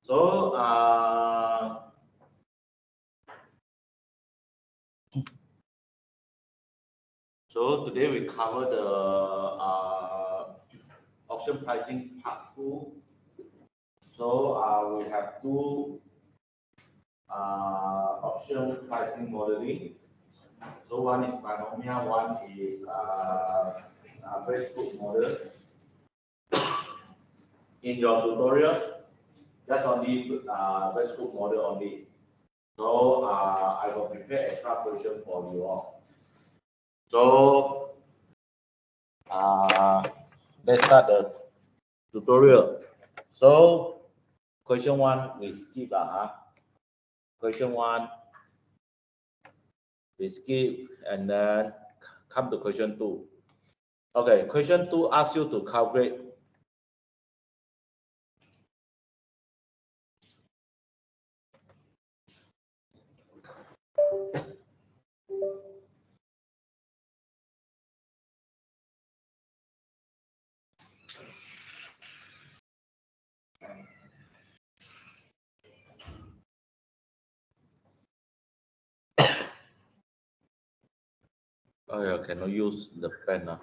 So so today we cover the option pricing part 2. So we have two option pricing modeling. So one is binomial, one is Breadth model. In your tutorial, that's only Breadth model only. So I will prepare extra question for you all. So let's start the tutorial. So question 1 we skip. Question 1 we skip and then come to question 2. Okay, question 2 asks you to calculate oh yeah, cannot use the pen now.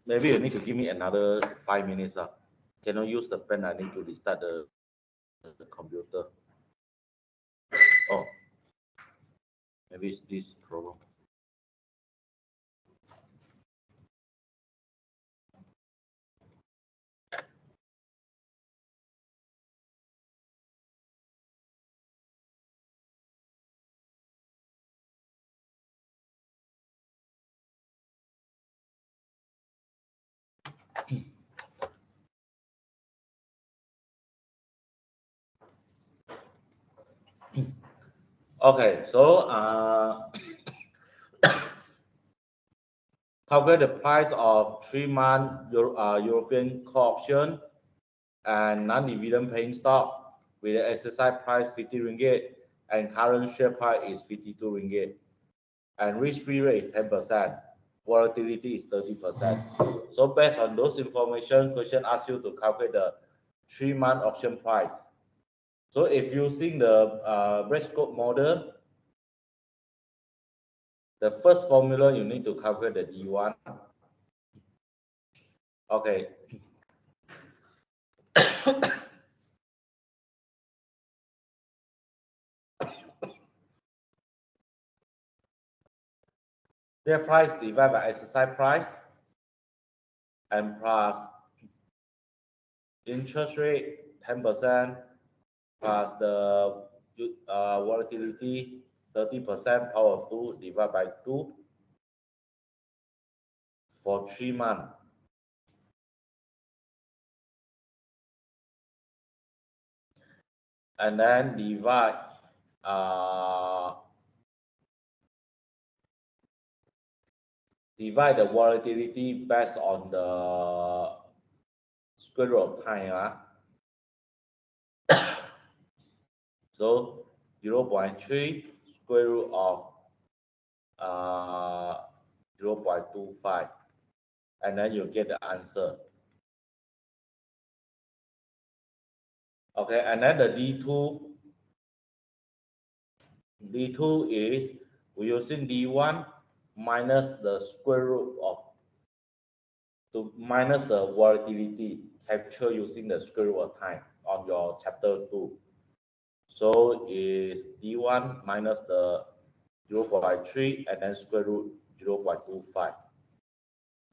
Maybe you need to give me another 5 minutes. Cannot use the pen. I need to restart the computer. Oh, maybe it's this problem. Okay, so calculate the price of 3-month European call option and non-dividend paying stock with the exercise price 50 ringgit and current share price is 52 ringgit and risk-free rate is 10%, volatility is 30%. So based on those information, question asks you to calculate the 3-month option price. So if using the Breadth model, the first formula you need to calculate the D1. Okay. Their price divided by exercise price and plus interest rate 10% plus the volatility 30% power of 2 divided by 2 for 3 months. And then divide the volatility based on the square root of time. So 0.3 square root of 0.25, and then you get the answer. Okay, and then the D2 is we using D1 minus the square root of minus the volatility capture using the square root of time on your chapter 2. So is D1 minus the 0.3 and then square root 0.25,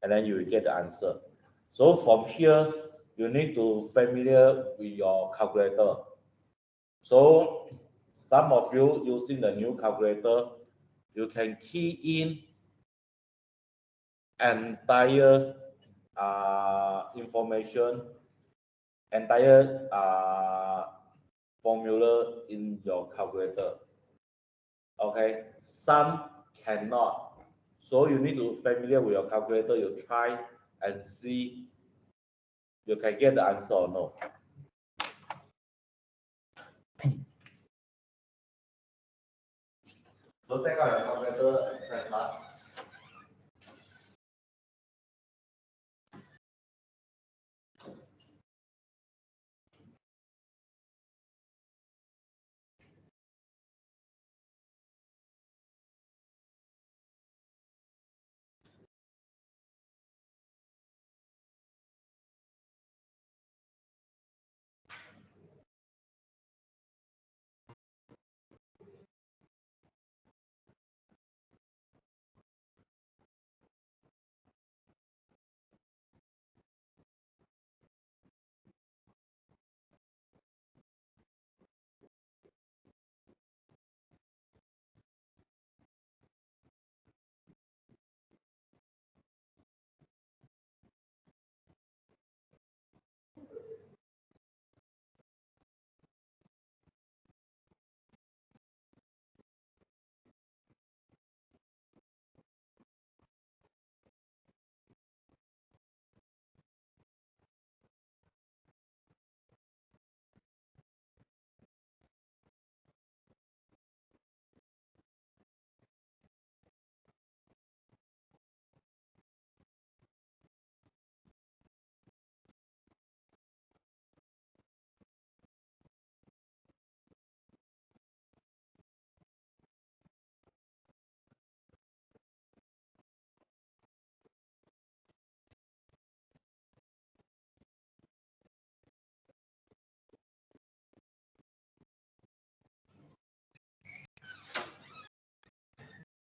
and then you will get the answer. So from here you need to familiar with your calculator. So some of you using the new calculator, you can key in entire information, entire formula in your calculator. Okay, some cannot. So you need to familiar with your calculator. You try and see you can get the answer or no. So take out your calculator and press start.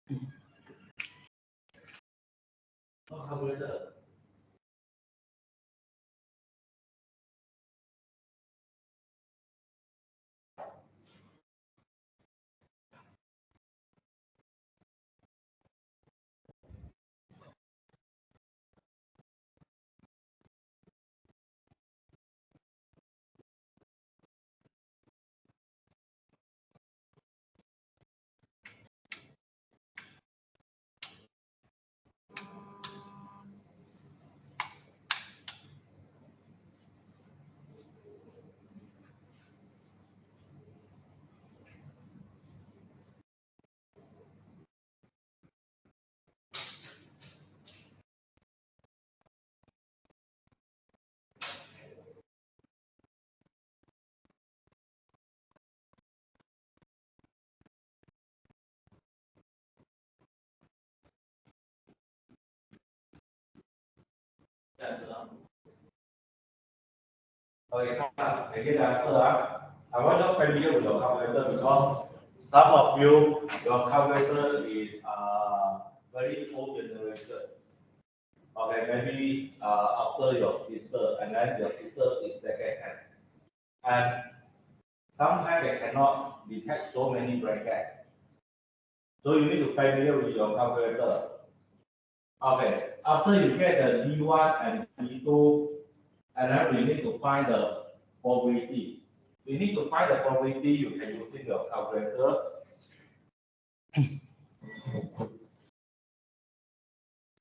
No calculator. Okay, I get the answer. I want to familiar with your calculator because some of you, your calculator is very old generation. Okay, maybe after your sister, and then your sister is second hand. And sometimes they cannot detect so many brackets. So you need to familiar with your calculator. Okay, after you get the D1 and D2, and then we need to find the probability. We need to find the probability you can use in your calculator.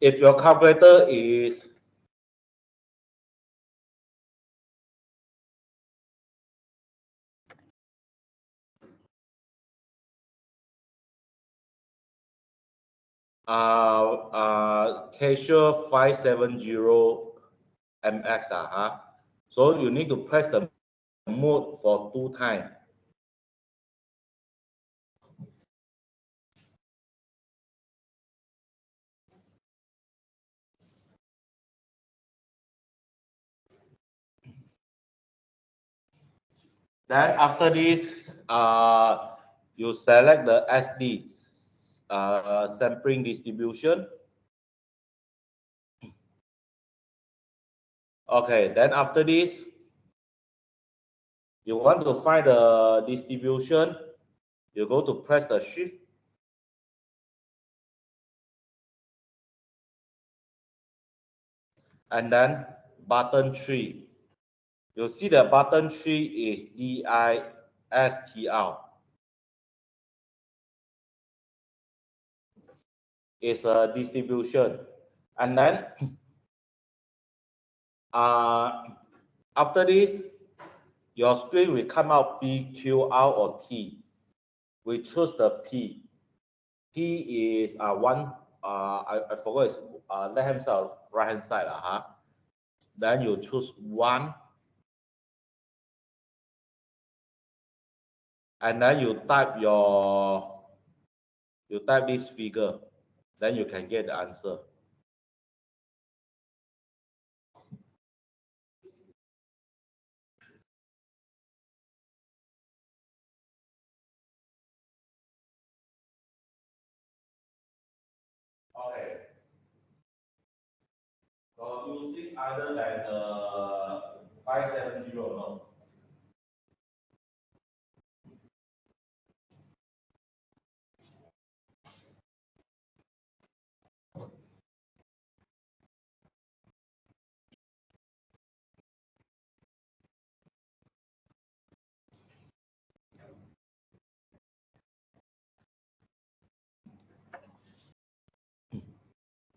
If your calculator is Casio 570 MX, so you need to press the mode for 2 times. Then after this, you select the SD sampling distribution. Okay, then after this, you want to find the distribution, you go to press the shift. And then button 3. You see the button 3 is DISTR. It's a distribution. And then after this, your screen will come out P, Q, R, or T. We choose the P. P is one, I forgot it's left hand side, right hand side. Then you choose 1. And then you type this figure. Then you can get the answer. Okay. So using other than 570, no.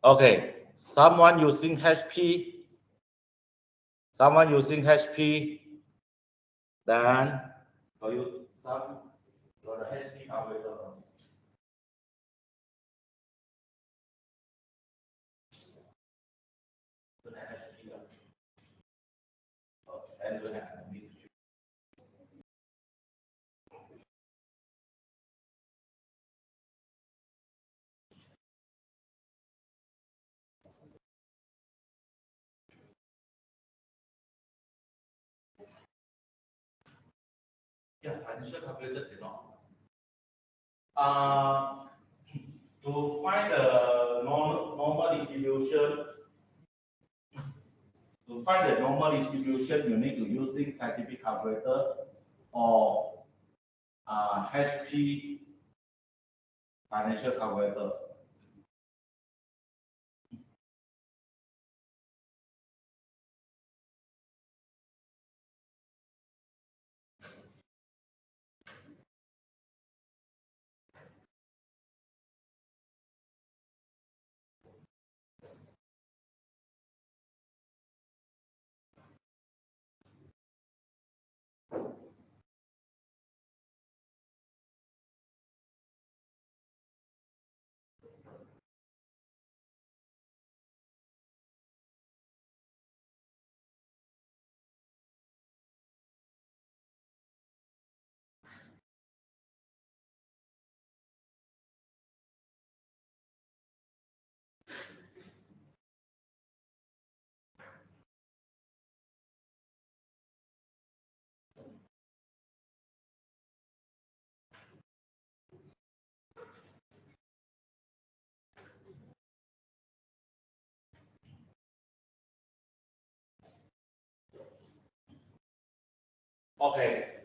Okay, someone using HP. Someone using HP. Then for you some for the HP calculator. The HP. And we have yeah, financial calculator cannot. To find the normal distribution, you need to using scientific calculator or HP financial calculator. Okay.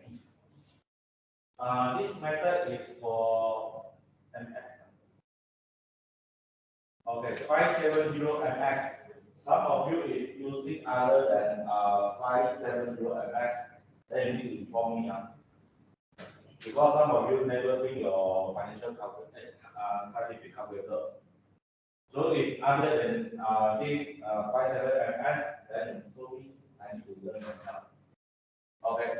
This method is for MX. Okay, 570MX. Some of you is using other than 570MX, then you need to inform me. Because some of you never bring your financial calculator, scientific calculator. So if other than this 57MS, then probably I need to learn myself. Okay.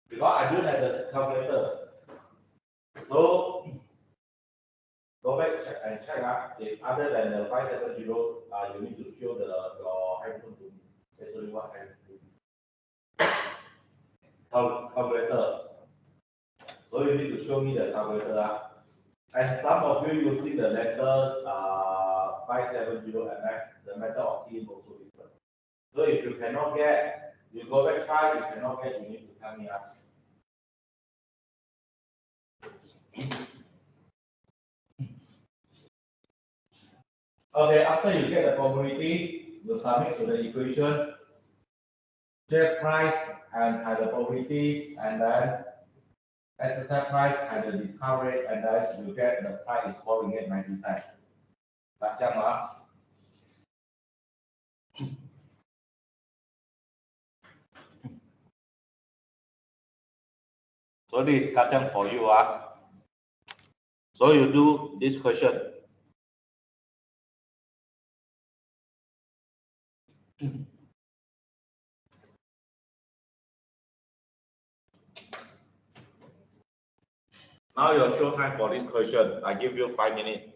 Because I don't have the calculator. So go back check and check if other than the 570, you need to show your handphone to me. There's only one handphone. Calculator. So you need to show me the calculator. And some of you using the letters 570MX, the method of T is also different. So if you cannot get, you go back try, you cannot get, you need to tell me up. Okay, after you get the probability, you submit to the equation, check price and have the probability, and then exercise price and the discount rate, and then you get the price is 4 ringgit 90 cents. Kacang lah. So this is kacang for you. So you do this question. Now your show time for this question. I give you 5 minutes.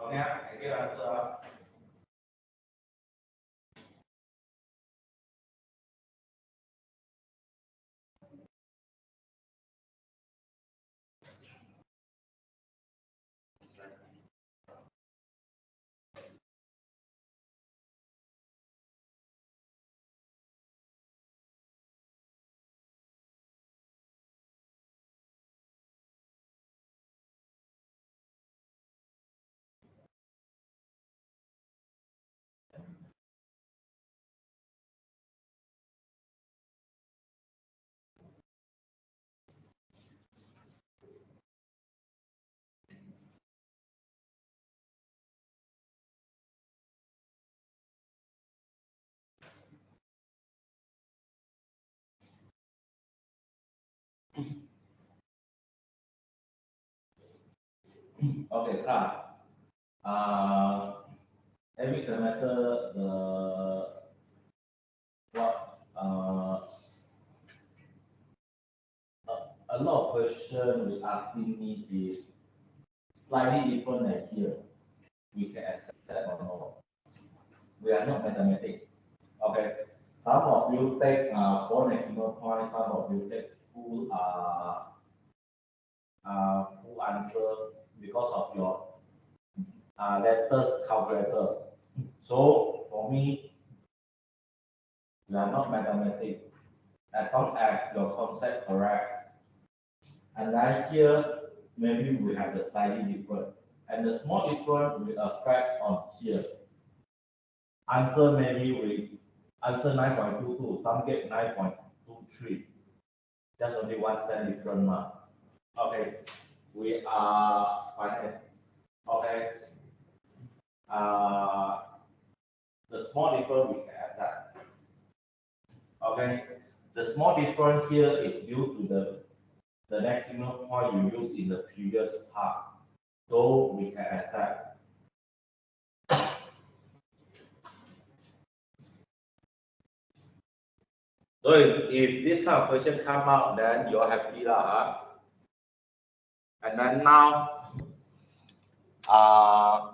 Okay, I get answer. Okay, class. Every semester, a lot of question we asking me is slightly different than here. We can accept or not. We are not mathematics. Okay. Some of you take four decimal points, some of you take full answer because of your letters calculator. So for me, we are not mathematics. As long as your concept correct. And then here, maybe we have the slightly different. And the small difference will affect on here. Answer maybe we answer 9.22, some get 9.23. Just only 1 cent different mark. Okay, we are finance. Okay. The small difference we can accept. Okay. The small difference here is due to the maximum point you use in the previous part. So we can accept. So if this kind of question come out, then you're happy lah. Huh? And then now, a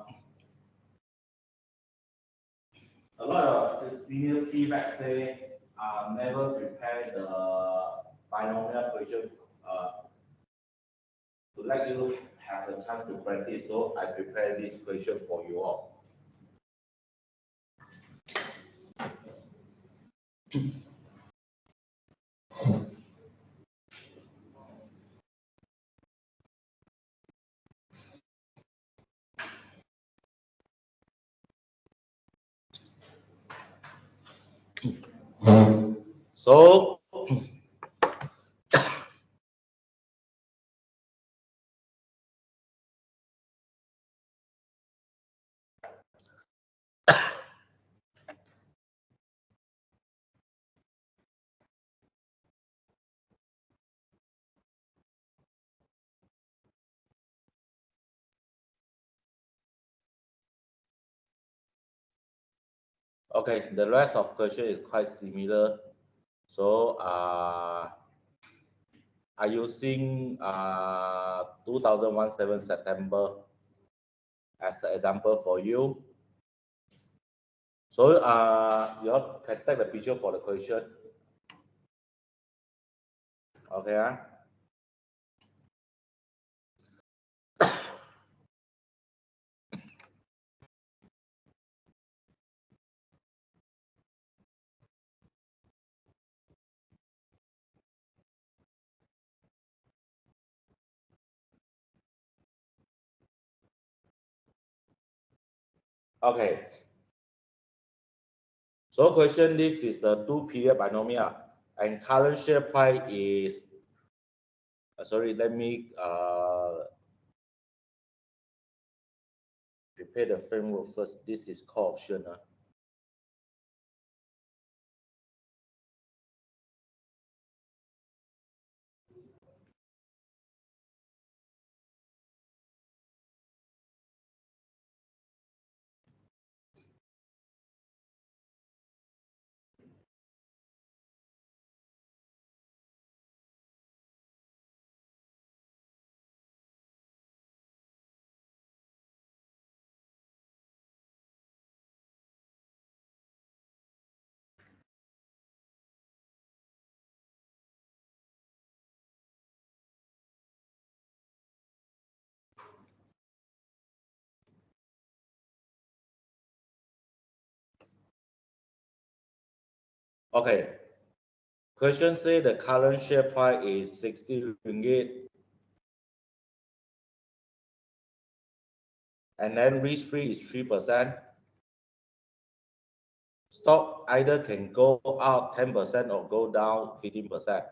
lot of senior feedback say, never prepare the binomial question to let you have a chance to practice. So I prepare this question for you all. So okay, the rest of question is quite similar. So I using 2017 September as the example for you. So you all can take the picture for the question. Okay. Okay. So question, this is the 2-period binomial and current share price is, sorry, let me prepare the framework first. This is co-option. Okay. Question say the current share price is 60 ringgit. And then risk-free is 3%. Stock either can go up 10% or go down 15%.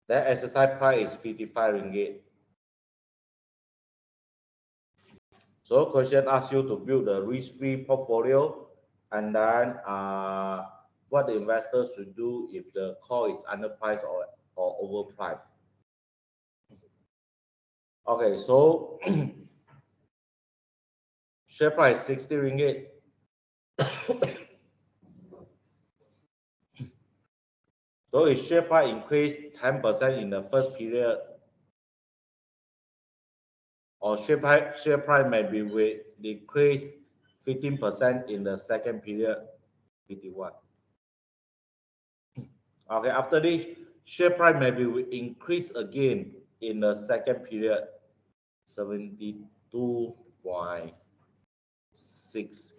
Then exercise price is 55 ringgit. So question asks you to build a risk-free portfolio, and then what the investors should do if the call is underpriced or overpriced. Okay, so share price 60 ringgit. So if share price increased 10% in the first period, or share price may be decreased 15% in the second period, 51. Okay, after this, share price may be increased again in the second period, 72.6.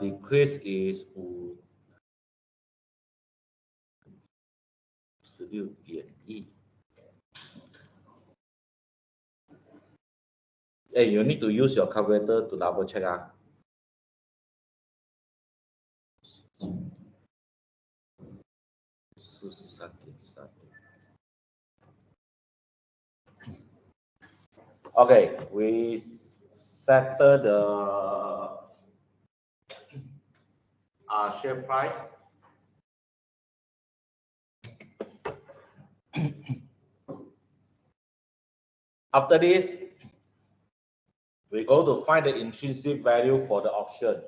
Decrease is 56.1. Hey, you need to use your calculator to double check. 43.3. Okay, we settle the share price. After this, we go to find the intrinsic value for the option.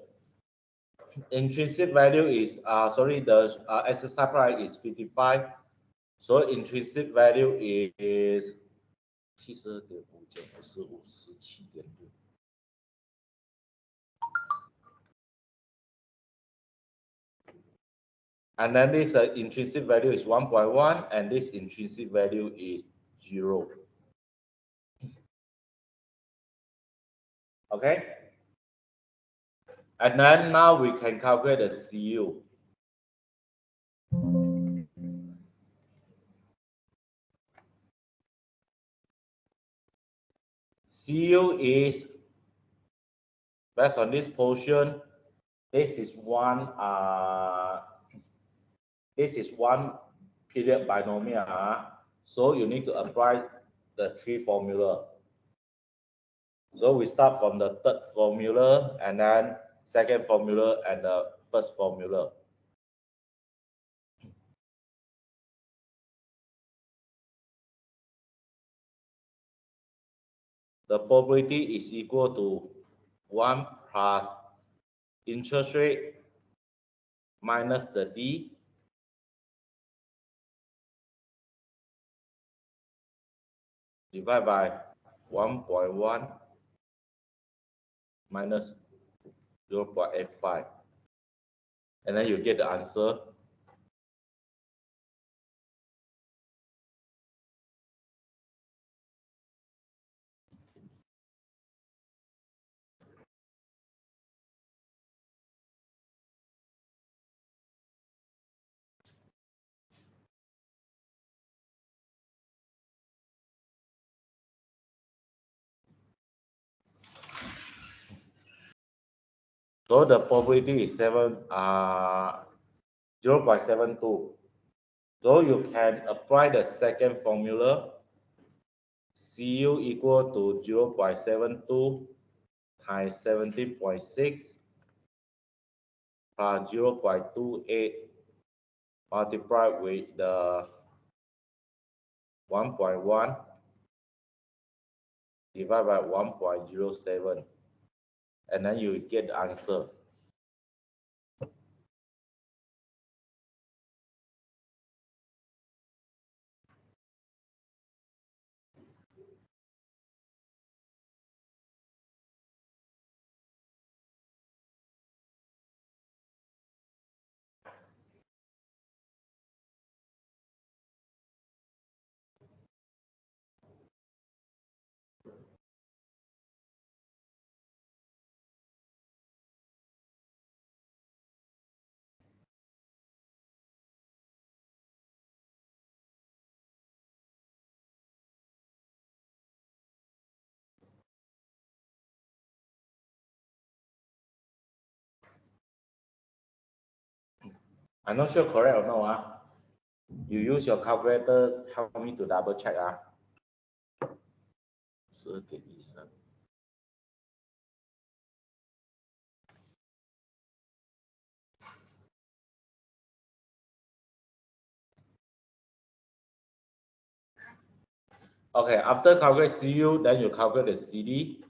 Intrinsic value is the exercise price is 55, so intrinsic value is 72.5减不是57.6。And then this intrinsic value is 1.1, and this intrinsic value is 0. Okay. And then now we can calculate the CU. CU is based on this portion. This is one period binomial. So you need to apply the 3 formula. So we start from the third formula, and then second formula, and the first formula. The probability is equal to 1 plus interest rate minus the D divided by 1.1 minus 0.85. And then you get the answer. So the probability is 0.72. So you can apply the second formula. Cu equal to 0.72 times 17.6 plus 0.28 multiplied with the 1.1 divided by 1.07, and then you get the answer. I'm not sure correct or no. You use your calculator, help me to double check. 12.13. Okay, after calculate CU, then you calculate the CD.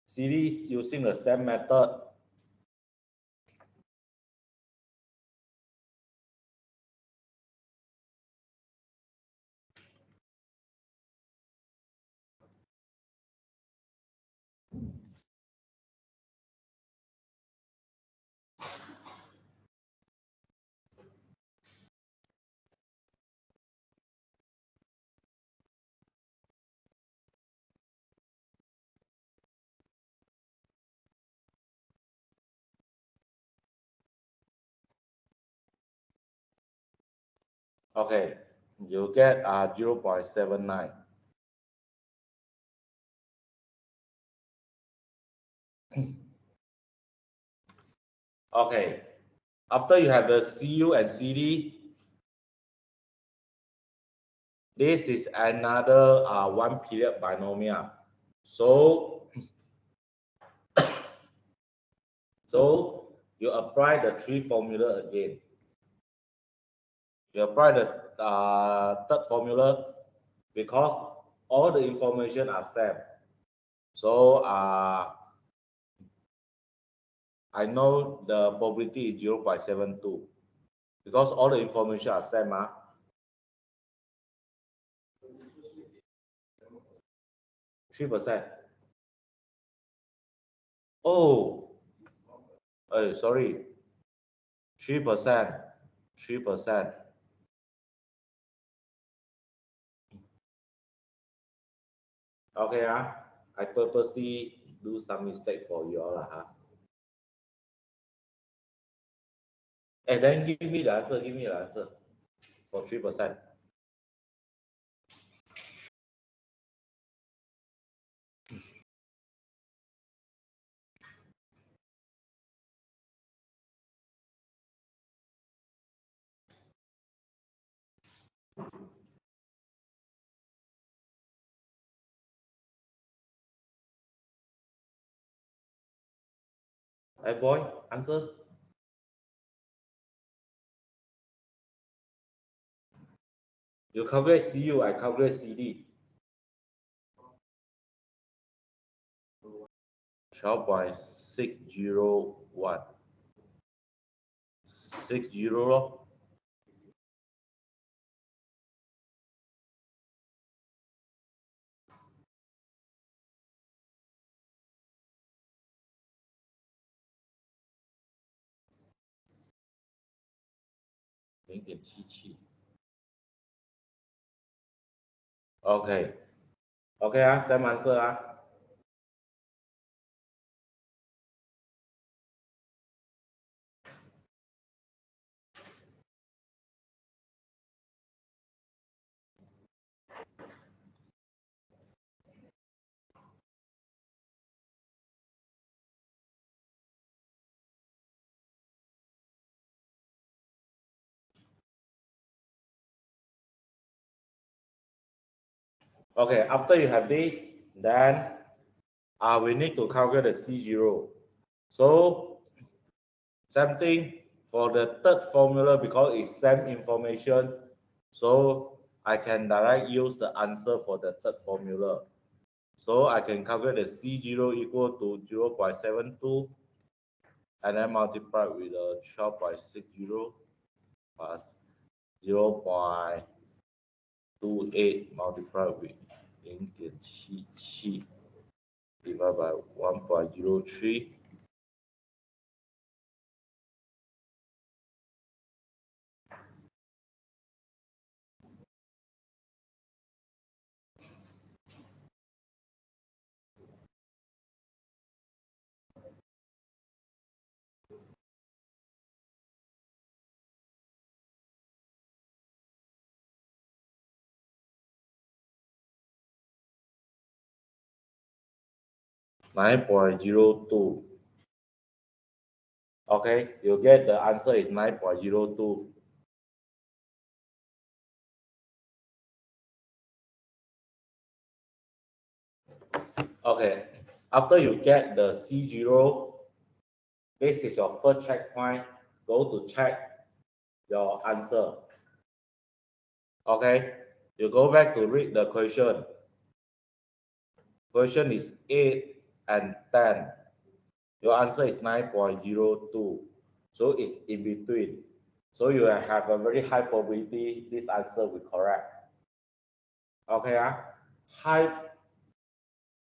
CD is using the same method. Okay, you get 0.79. Okay, after you have the CU and CD, this is another one period binomial. So you apply the three formula again. You apply the third formula because all the information are same. So I know the probability is 0.72 because all the information are same. 3%. Oh, sorry, 3%. 3%. Okay, I purposely do some mistake for you all. And then give me the answer. Give me the answer for 3%. Hey boy, answer. You calculate CU, I calculate CD. 12.601. 60 咯。0.77。OK，OK same answer。Okay, after you have this, then we need to calculate the C0. So same thing for the third formula because it's same information. So I can directly use the answer for the third formula. So I can calculate the C0 equal to 0.72 and then multiply with 12.60 plus 0.28 multiplied with 0.77 divided by 1.03. .02. Okay, you get the answer is 9.02. Okay, after you get the C0, this is your first checkpoint. Go to check your answer. Okay, you go back to read the question. Question is 8 and 10. Your answer is 9.02. So it's in between. So you have a very high probability this answer will correct. Okay, high,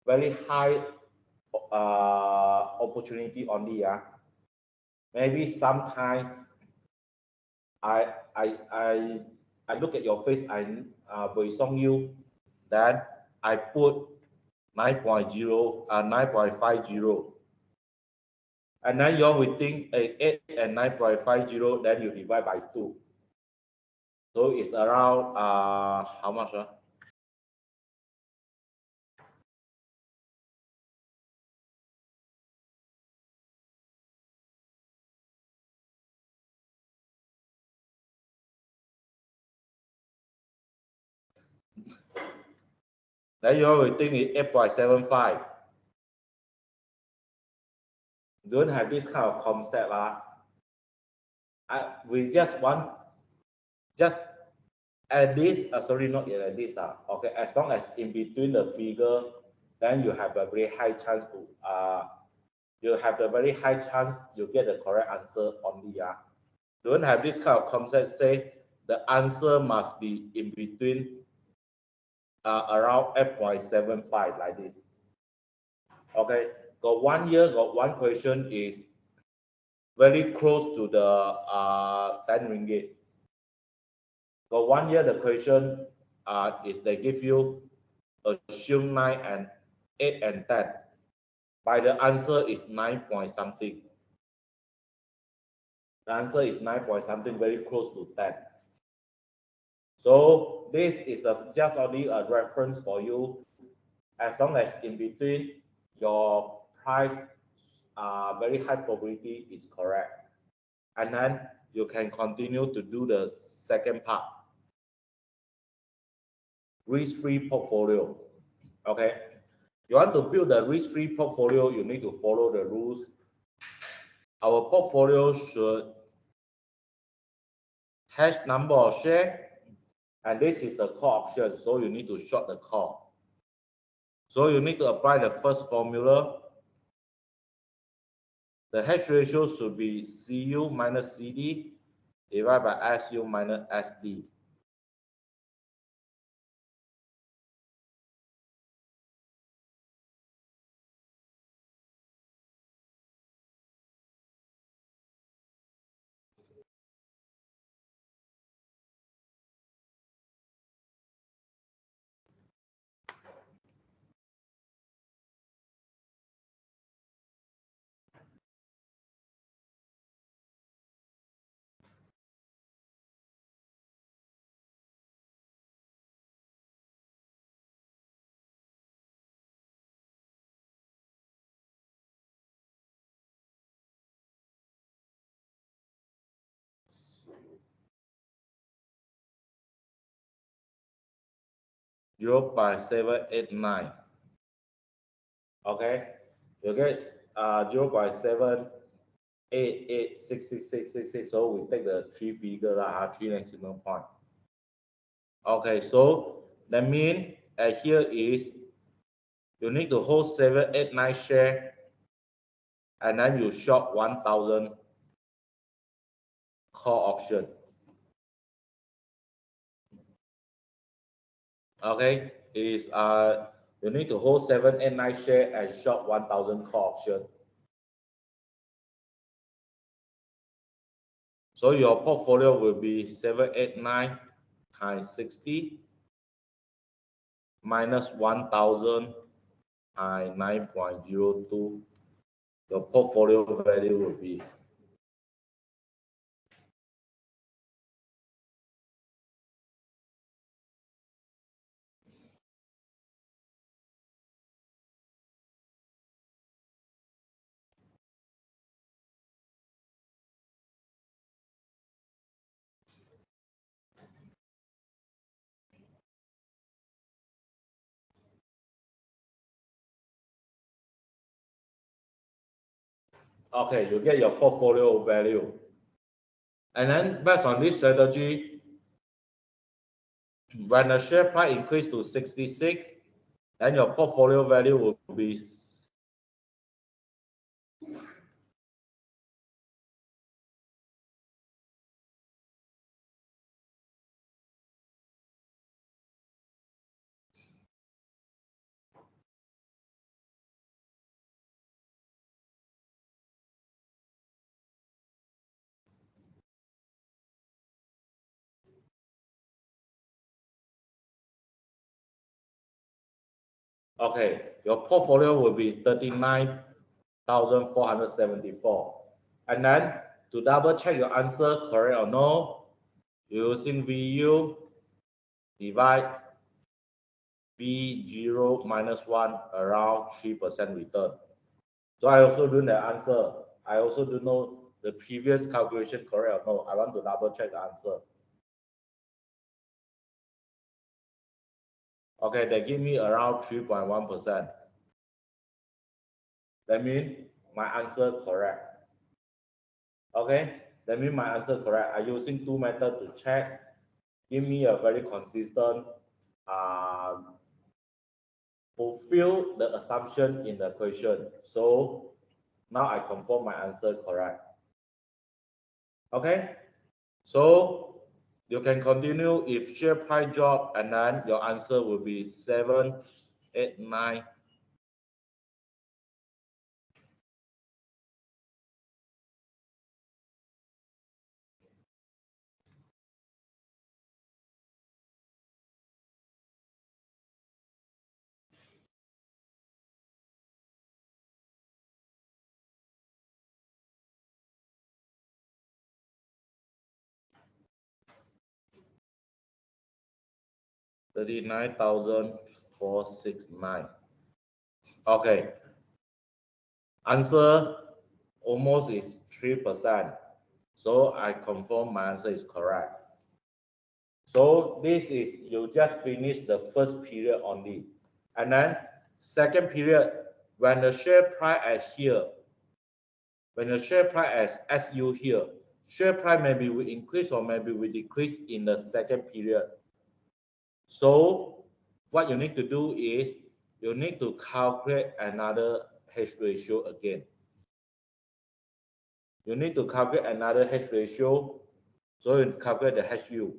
very high opportunity only. Maybe sometime I I I I look at your face, I song you, then I put 9.50, and then you will think 8 and 9.50, then you divide by 2. So it's around how much? Then you will think it's 8.75. Don't have this kind of concept. We just want just at least, sorry, not yet at least. Okay, as long as in between the figure, then you have a very high chance to you have a very high chance you get the correct answer only. Don't have this kind of concept say the answer must be in between around 8.75 like this. Okay, got 1 year, got one question is very close to the 10 ringgit. Got 1 year, the question is they give you assume 9 and 8 and 10. By the answer is 9 point something. The answer is 9 point something, very close to 10. So this is just only a reference for you. As long as in between your price very high probability is correct, and then you can continue to do the second part, risk-free portfolio. Okay, you want to build a risk-free portfolio, you need to follow the rules. Our portfolio should has number of share, and this is the call option, so you need to short the call. So you need to apply the first formula. The hedge ratio should be CU minus CD divided by SU minus SD. Zero by 789. Okay, you get 0 by 7886666. So we take the three figure three maximum point. Okay, so that means here is you need to hold 789 share, and then you short 1,000 call option. Okay, is you need to hold 789 share and short 1,000 call option. So your portfolio will be 789 times 60 minus 1,000 times 9.02. Your portfolio value will be Okay, you get your portfolio value. And then based on this strategy, when the share price increase to 66, then your portfolio value will be okay, your portfolio will be 39,474. And then to double check your answer correct or no, using VU divide B0 minus 1 around 3% return. So I also do the answer. I also do know the previous calculation correct or no. I want to double check the answer. Okay, they give me around 3.1%. That means my answer correct. Okay, that means my answer correct. I'm using two methods to check. Give me a very consistent, fulfill the assumption in the question. So now I confirm my answer correct. Okay, so you can continue if share price drop, and then your answer will be 7, 8, 9. $39,469. Okay. Answer almost is 3%. So I confirm my answer is correct. So this is, you just finished the first period only. And then second period, when the share price is here, when the share price is SU here, share price maybe will increase or maybe will decrease in the second period. So what you need to do is you need to calculate another hedge ratio again. You need to calculate another hedge ratio, so you calculate the HU.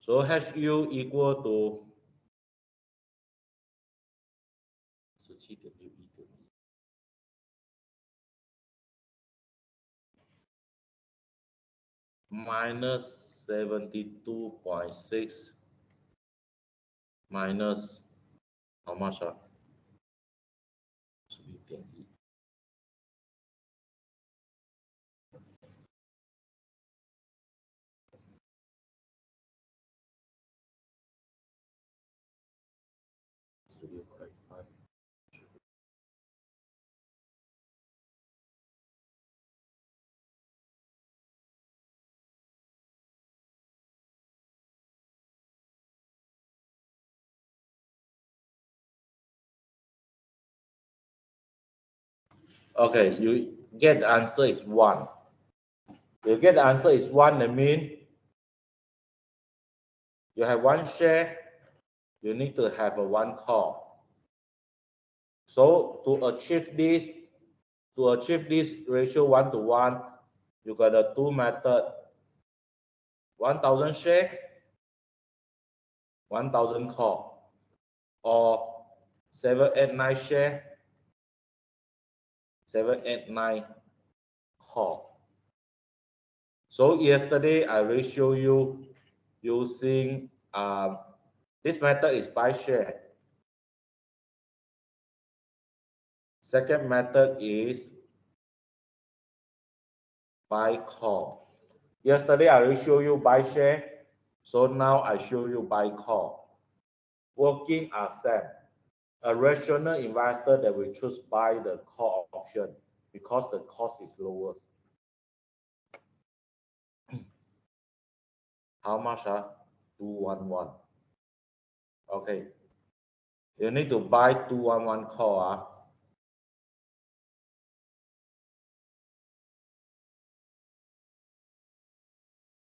So HU equal to 17.61. Minus 72.6 minus how much? 11.1。16块半。Okay, you get the answer is 1. You get the answer is 1, that means you have 1 share, you need to have a 1 call. So to achieve this ratio 1:1, you got a 2 method. 1,000 share, 1,000 call, or 789 share, 789 call. So yesterday I will show you using this method is buy share. Second method is buy call. Yesterday I will show you buy share. So now I show you buy call. Working are same. A rational investor that will choose buy the call option because the cost is lower. How much? 211. Okay. You need to buy 211 call.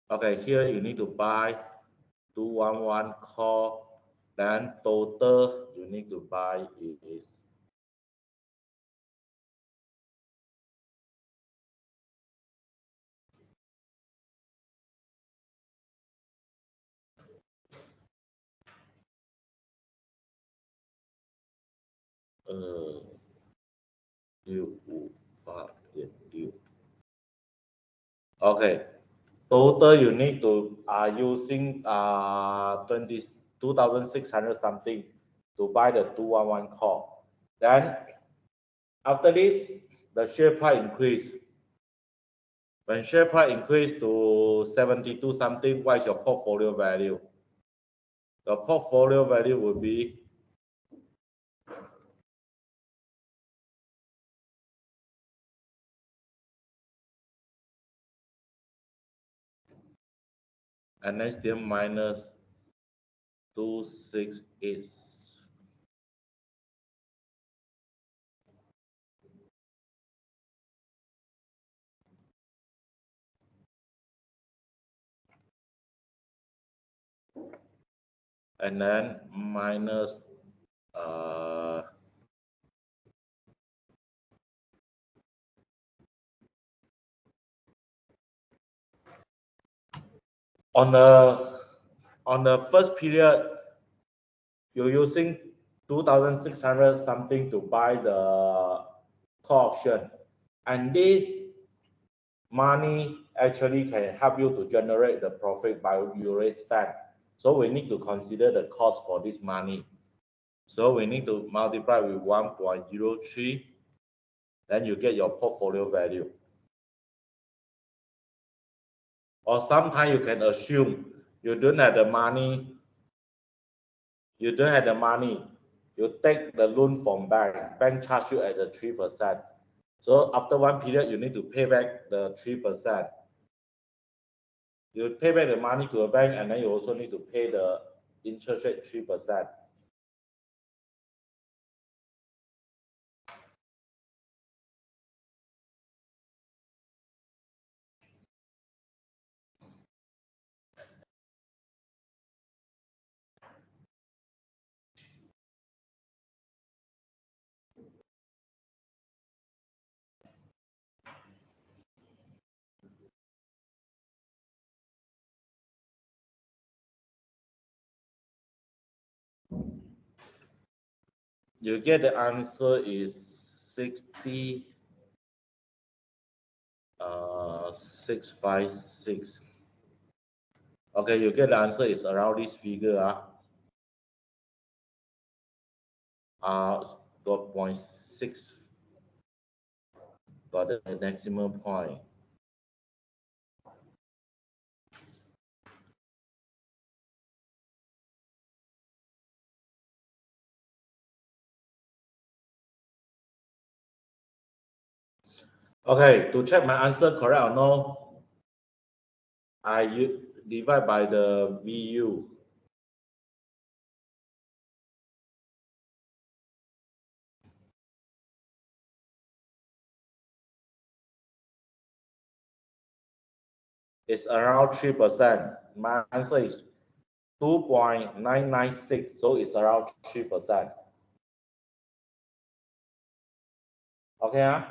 Okay, here you need to buy 211 call. Then total you need to buy is uh 658.6. Okay, total you need to using 22,600 something to buy the 211 call. Then after this, the share price increase. When share price increase to 72 something, what is your portfolio value? The portfolio value will be and then still minus 268. And then minus on the first period, you're using 2,600 something to buy the call option, and this money actually can help you to generate the profit by your spend. So we need to consider the cost for this money. So we need to multiply with 1.03, then you get your portfolio value. Or sometimes you can assume you don't have the money. You don't have the money. You take the loan from bank. Bank charge you at the 3%. So after one period, you need to pay back the 3%. You pay back the money to a bank, and then you also need to pay the interest rate 3%. You get the answer is 656. Okay, you get the answer is around this figure. 0.6 got the maximum point. Okay, to check my answer correct or no, I divide by the VU. It's around 3%. My answer is 2.996, so it's around 3%. Okay,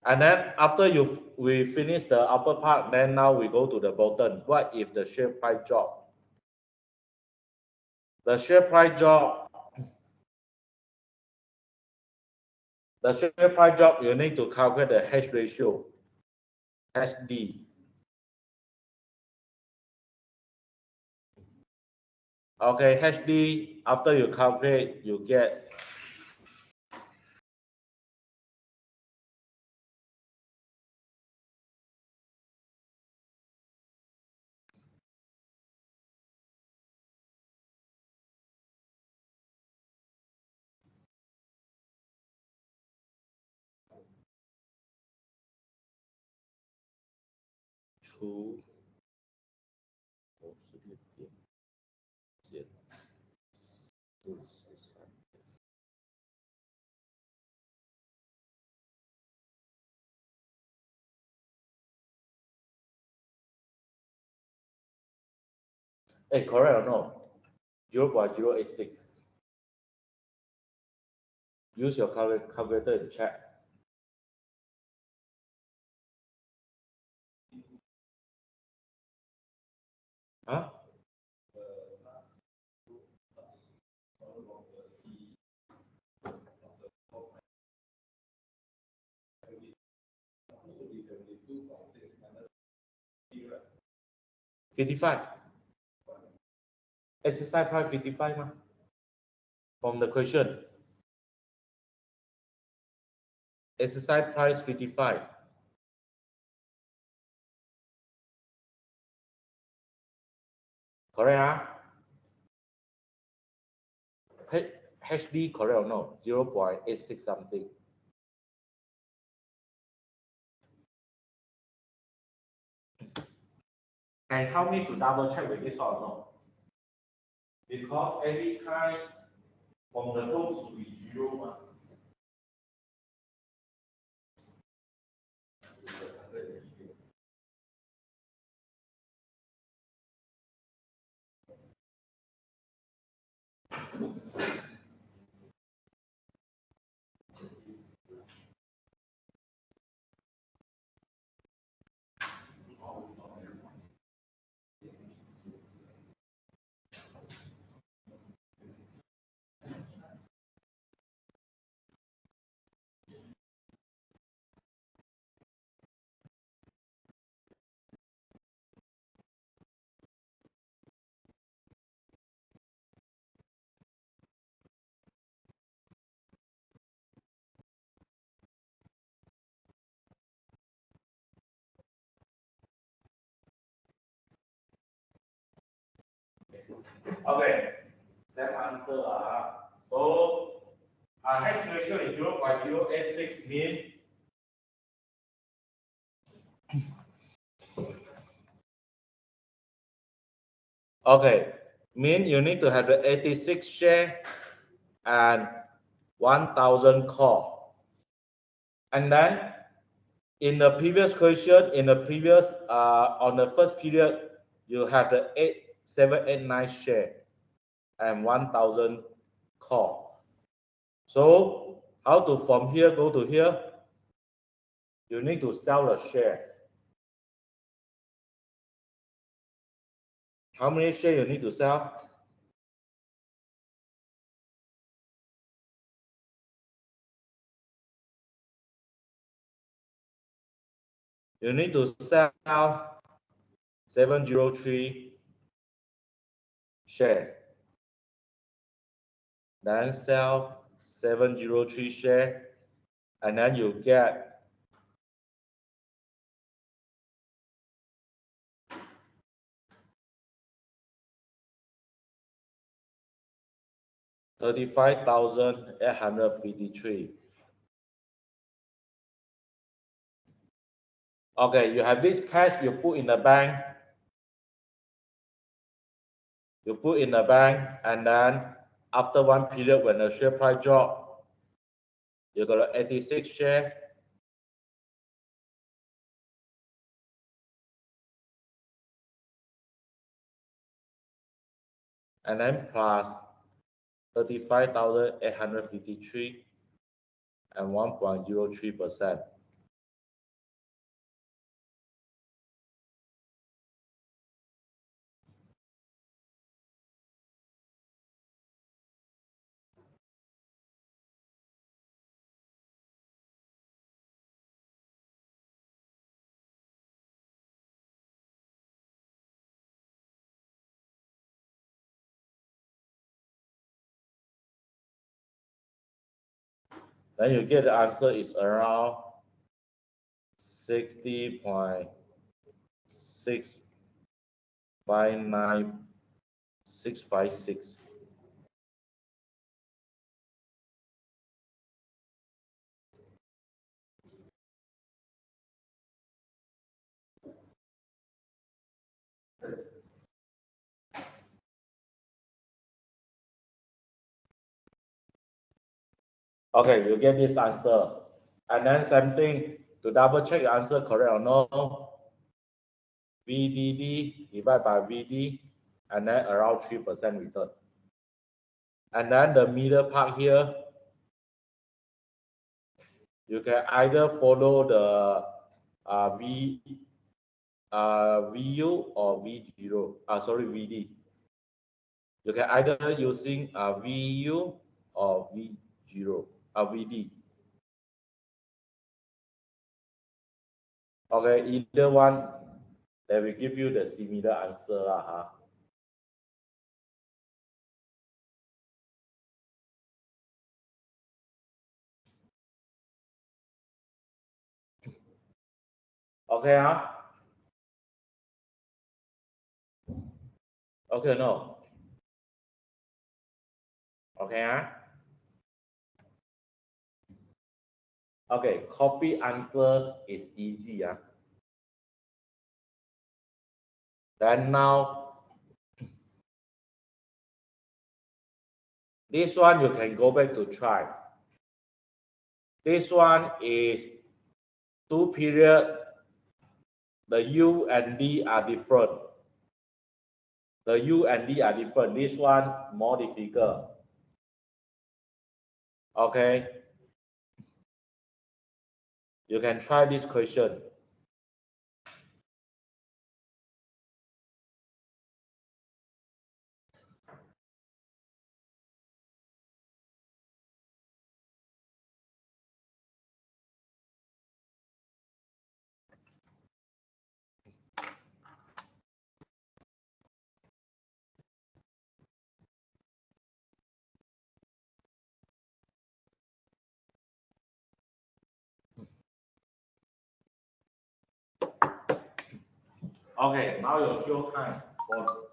and then after we finish the upper part, then now we go to the bottom. What if the share price drop? The share price drop. The share price drop. You need to calculate the hedge ratio, HD. Okay, HD. After you calculate, you get 除56点减43。Hey, correct or no? 0.086. Use your calculator and check. Huh? $55. Exercise price 55 ma? From the question. Exercise price 55. Correct? Huh? HD correct or no? 0.86 something. Can you help me to double check with this one or no? Because every time from the row should be 0. Okay, that answer. So, H ratio is 0.086 mean. Okay, mean you need to have the 86 share and 1,000 call. And then in the previous question, in the previous, on the first period, you have the 789 share and 1,000 call. So how to from here go to here? You need to sell the share. How many shares you need to sell? You need to sell 703 share. Then sell 703 share, and then you get 35,853. Okay, you have this cash you put in the bank. You put in the bank, and then after one period when the share price drop, you got 86 share. And then plus 35,853 and 1.03%. Then you get the answer is around 60.659656. Okay, you get this answer. And then same thing, to double check your answer correct or no, VDD divided by VD, and then around 3% return. And then the middle part here, you can either follow the VU or V0, sorry, VD. You can either using VU or V0, VD. Okay, either one, they will give you the similar answer. Okay, okay, no. Okay, okay, copy answer is easy. Then now, this one you can go back to try. This one is 2 period. The U and D are different. The U and D are different. This one more difficult. Okay. You can try this question. Okay, now your show time for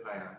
try now.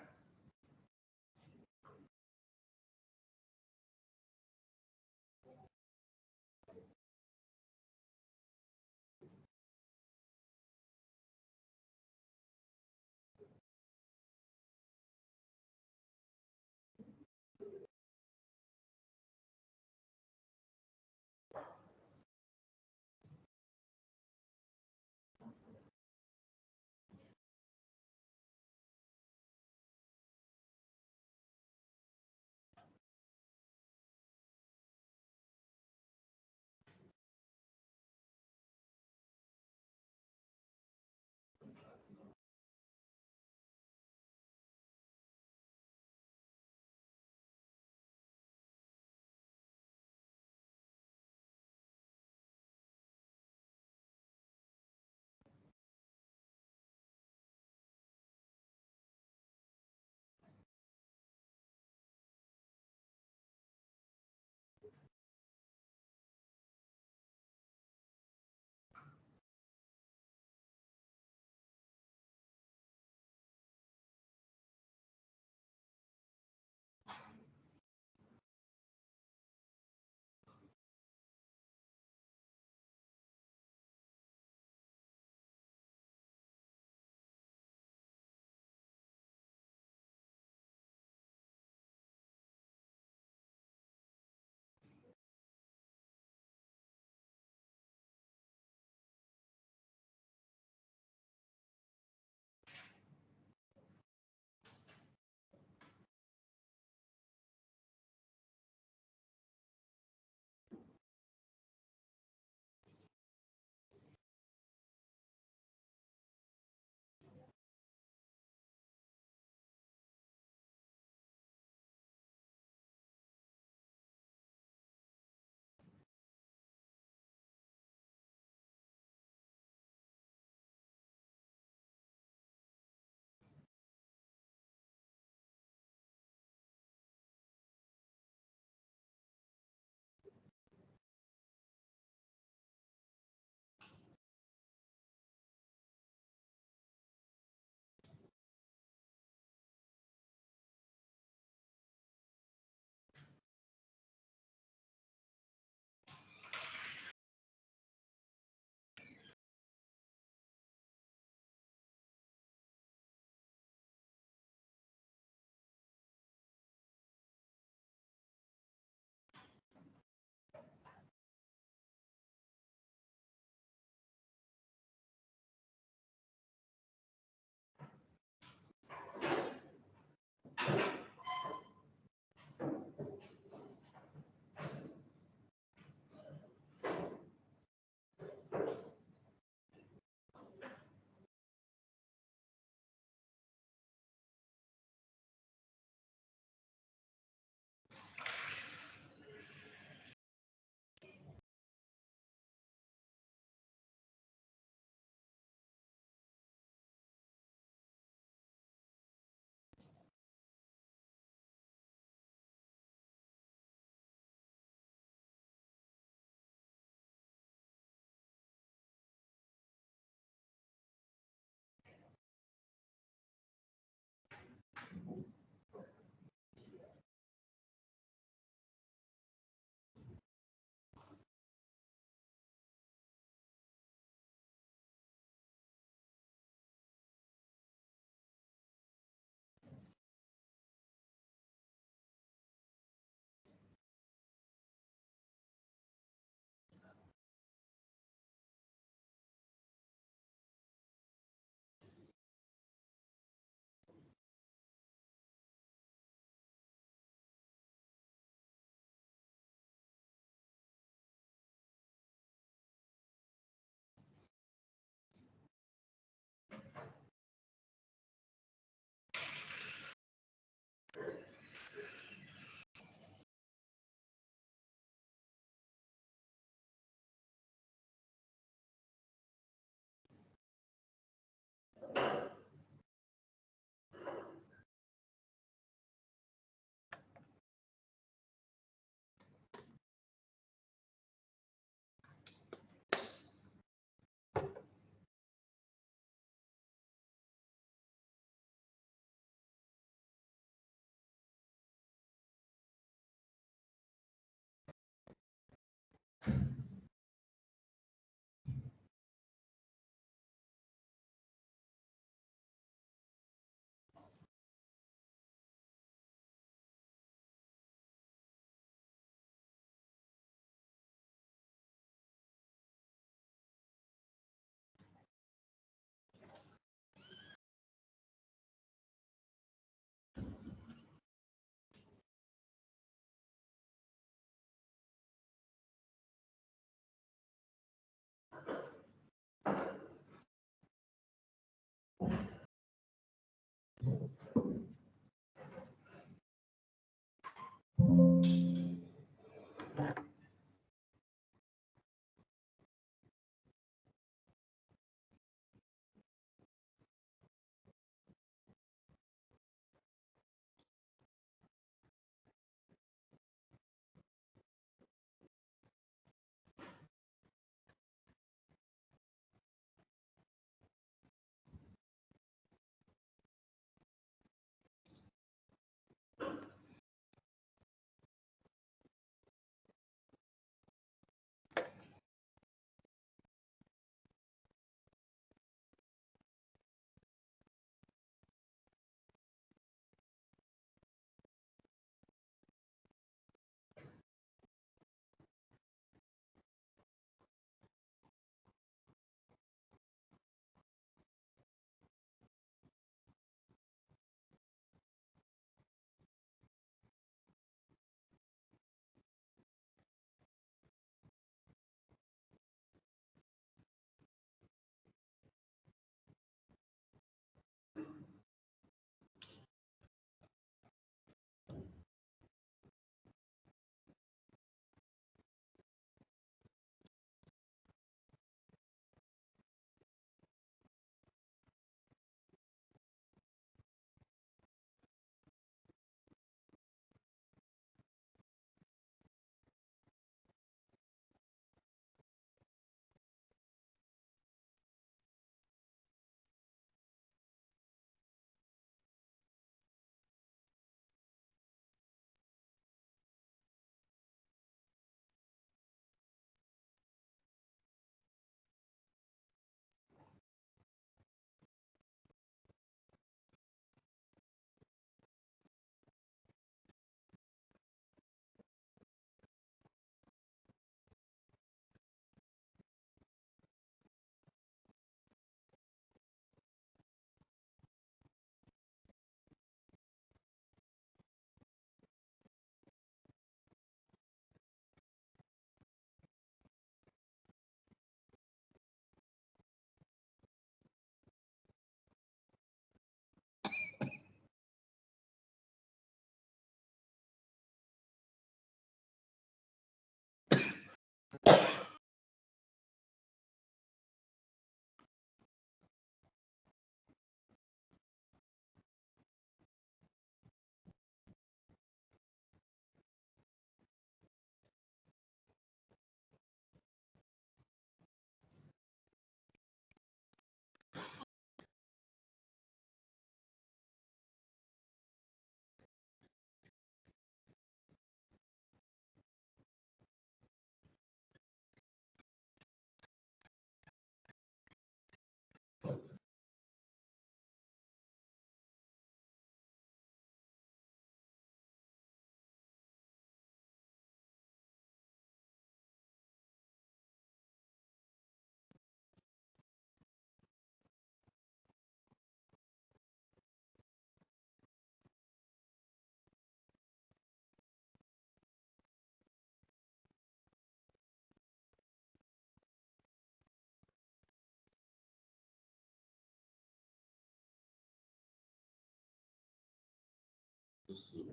45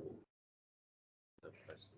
的开始。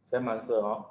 Same answer, huh?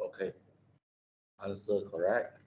Okay, answer correct.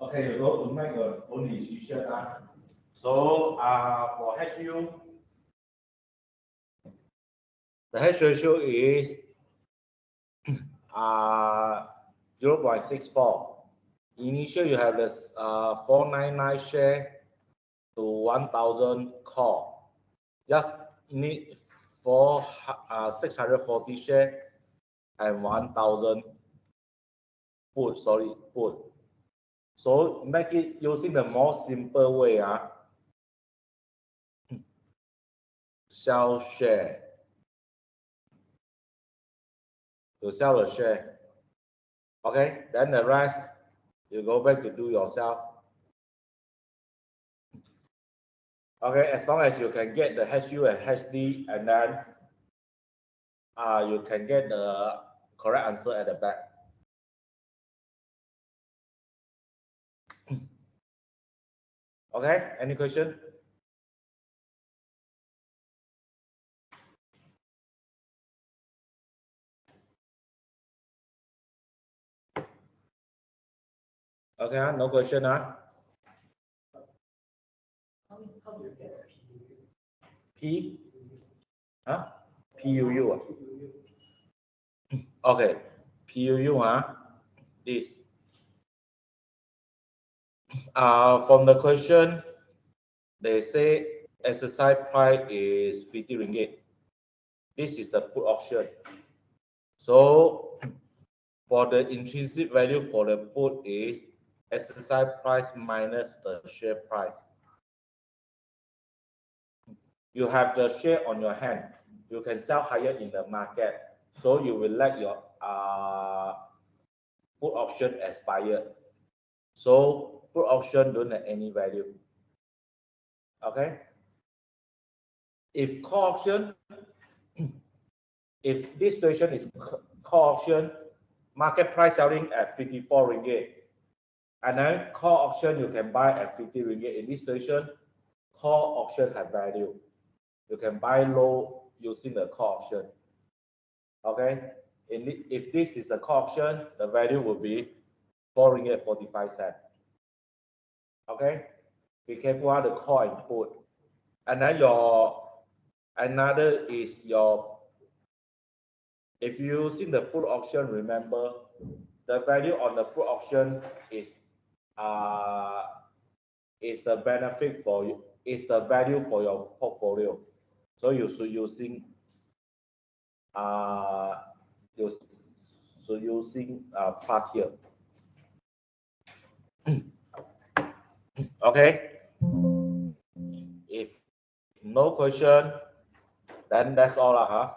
Okay, you go to make your own decision. So for HU, the hedge ratio is 0.64. Initial, you have this 499 share to 1,000 call. Just need for 640 share and 1,000 put. Sorry, put. So make it using the more simple way. Sell share. You sell the share. Okay, then the rest you go back to do yourself. Okay, as long as you can get the HU and HD, and then you can get the correct answer at the back. Okay, any question? Okay, no question, P? PUU. Okay, PUU, this. From the question, they say exercise price is 50 ringgit. This is the put option. So for the intrinsic value for the put is exercise price minus the share price. You have the share on your hand. You can sell higher in the market. So you will let your put option expire. So put option don't have any value. Okay. If call option, if this situation is call option, market price selling at 54 ringgit, and then call option you can buy at 50 ringgit. In this situation, call option have value. You can buy low using the call option. Okay. If this is the call option, the value will be 4 ringgit 45 cents. Okay. Be careful how to call and put. And then another is if you using the put option, remember the value on the put option is the benefit for you, is the value for your portfolio. So you should using plus here. Okay. If no question, then that's all, huh?